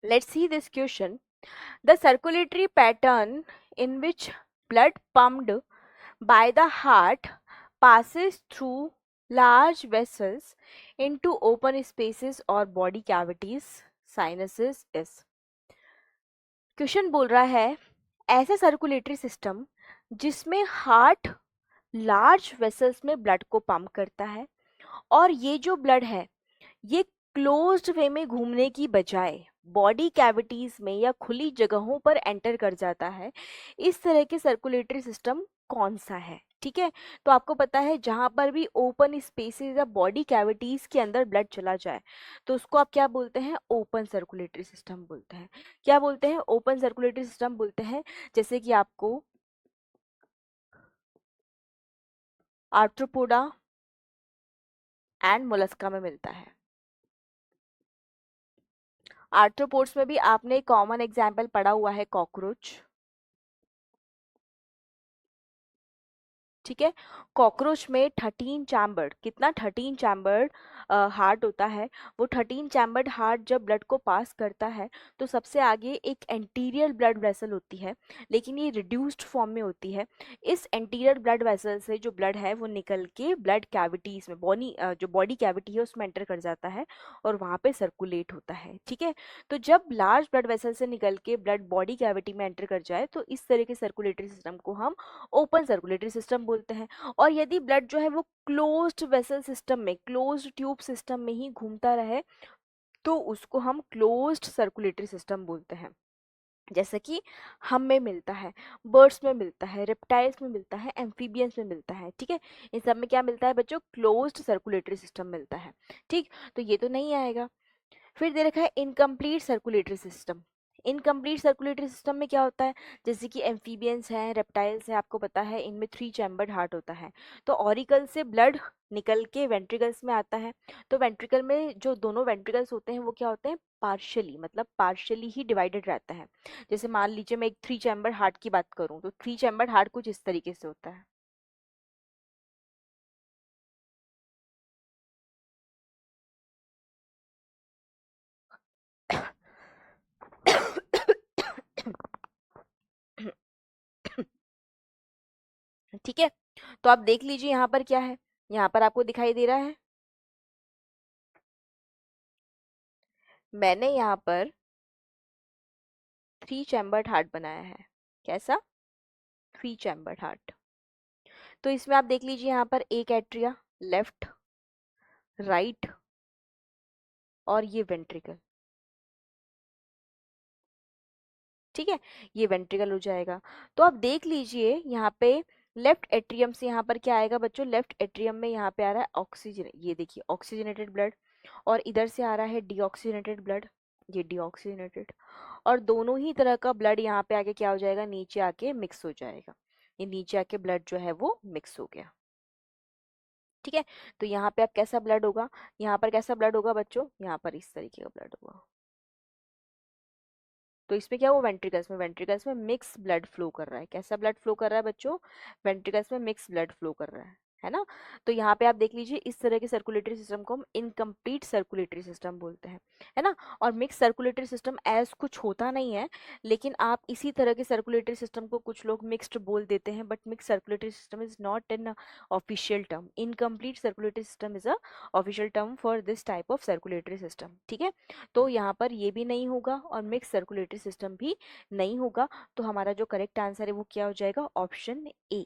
Let's see this question. The circulatory pattern in which blood pumped by the heart passes through large vessels into open spaces or body cavities, sinuses is. Question बोल रहा है ऐसा circulatory system जिसमें heart large vessels में blood को pump करता है और ये जो ब्लड है ये क्लोज्ड वे में घूमने की बजाय बॉडी कैविटीज में या खुली जगहों पर एंटर कर जाता है, इस तरह के सर्कुलेटरी सिस्टम कौन सा है? ठीक है, तो आपको पता है जहां पर भी ओपन स्पेसेस या बॉडी कैविटीज के अंदर ब्लड चला जाए तो उसको आप क्या बोलते हैं? ओपन सर्कुलेटरी सिस्टम बोलते हैं। क्या बोलते हैं? ओपन सर्कुलेटरी सिस्टम बोलते हैं। जैसे कि आपको आर्थ्रोपोडा एंड मोलस्का में मिलता है। आर्थ्रोपोड्स में भी आपने कॉमन एग्जाम्पल पढ़ा हुआ है, कॉकरोच। ठीक है, कॉकरोच में 13 चैम्बर्ड, कितना 13 चैम्बर्ड हार्ट होता है। वो 13 चैम्बर्ड हार्ट जब ब्लड को पास करता है तो सबसे आगे एक एंटीरियर ब्लड वेसल होती है, लेकिन ये रिड्यूस्ड फॉर्म में होती है। इस एंटीरियर ब्लड वेसल से जो ब्लड है वो निकल के ब्लड कैविटीज में, जो बॉडी कैविटी है उसमें एंटर कर जाता है और वहाँ पे सर्कुलेट होता है। ठीक है, तो जब लार्ज ब्लड वेसल से निकल के ब्लड बॉडी कैविटी में एंटर कर जाए तो इस तरह के सर्कुलेटरी सिस्टम को हम ओपन सर्कुलेटरी सिस्टम बोलते हैं। और यदि ब्लड जो है वो क्लोज्ड वेसल सिस्टम में, क्लोज्ड ट्यूब सिस्टम में ही घूमता रहे तो उसको हम क्लोज्ड सर्कुलेटरी सिस्टम बोलते हैं। जैसे कि हम में मिलता है, बर्ड्स में मिलता है, रेप्टाइल्स में मिलता है, एम्फीबियंस में मिलता है। ठीक है, इन सब में क्या मिलता है बच्चों? क्लोज्ड सर्कुलेटरी सिस्टम मिलता है। ठीक, तो ये तो नहीं आएगा। फिर दे रखा है incomplete circulatory system. Incomplete circulatory system में क्या होता है? जैसे कि एम्फीबियंस हैं, रेप्टाइल्स हैं, आपको पता है इनमें 3 चैम्बर्ड हार्ट होता है। तो ऑरिकल से ब्लड निकल के वेंट्रिकल्स में आता है। तो वेंट्रिकल में जो दोनों वेंट्रिकल्स होते हैं वो क्या होते हैं? पार्शियली, मतलब पार्शियली ही डिवाइडेड रहता है। जैसे मान लीजिए मैं एक 3 चैम्बर हार्ट की बात करूं तो 3 चैम्बर हार्ट कुछ इस तरीके से होता है। ठीक है, तो आप देख लीजिए यहाँ पर क्या है। यहाँ पर आपको दिखाई दे रहा है, मैंने यहाँ पर 3 चैम्बर्ड हार्ट बनाया है। कैसा? 3 चैम्बर्ड हार्ट। तो इसमें आप देख लीजिए यहाँ पर एक एट्रिया, लेफ्ट, राइट और ये वेंट्रिकल। ठीक है, ये वेंट्रिकल हो जाएगा। तो आप देख लीजिए यहाँ पे लेफ्ट एट्रियम से यहाँ पर क्या आएगा बच्चों? लेफ्ट एट्रियम में यहाँ पे आ रहा है ऑक्सीजन, ये देखिए ऑक्सीजनेटेड ब्लड। और इधर से आ रहा है डीऑक्सीजनेटेड ब्लड, ये डीऑक्सीजनेटेड। और दोनों ही तरह का ब्लड यहाँ पे आके क्या हो जाएगा? नीचे आके मिक्स हो जाएगा। ये नीचे आके ब्लड जो है वो मिक्स हो गया। ठीक है, तो यहाँ पे अब कैसा ब्लड होगा? यहाँ पर कैसा ब्लड होगा बच्चों? यहाँ पर इस तरीके का ब्लड होगा। तो इसमें क्या हुआ? वेंट्रिकल्स में मिक्स ब्लड फ्लो कर रहा है। कैसा ब्लड फ्लो कर रहा है बच्चों? वेंट्रिकल्स में मिक्स ब्लड फ्लो कर रहा है ना? तो यहाँ पे आप देख लीजिए इस तरह के सर्कुलेटरी सिस्टम को हम इनकम्प्लीट सर्कुलेटरी सिस्टम बोलते हैं, है ना? और मिक्स सर्कुलेटरी सिस्टम एज कुछ होता नहीं है, लेकिन आप इसी तरह के सर्कुलेटरी सिस्टम को कुछ लोग मिक्स्ड बोल देते हैं, but mix circulatory system is not an official term. Incomplete circulatory system is a official term for this type of circulatory system. ठीक है, तो यहाँ पर ये भी नहीं होगा और मिक्स सर्कुलेटरी सिस्टम भी नहीं होगा। तो हमारा जो करेक्ट आंसर है वो क्या हो जाएगा? Option A.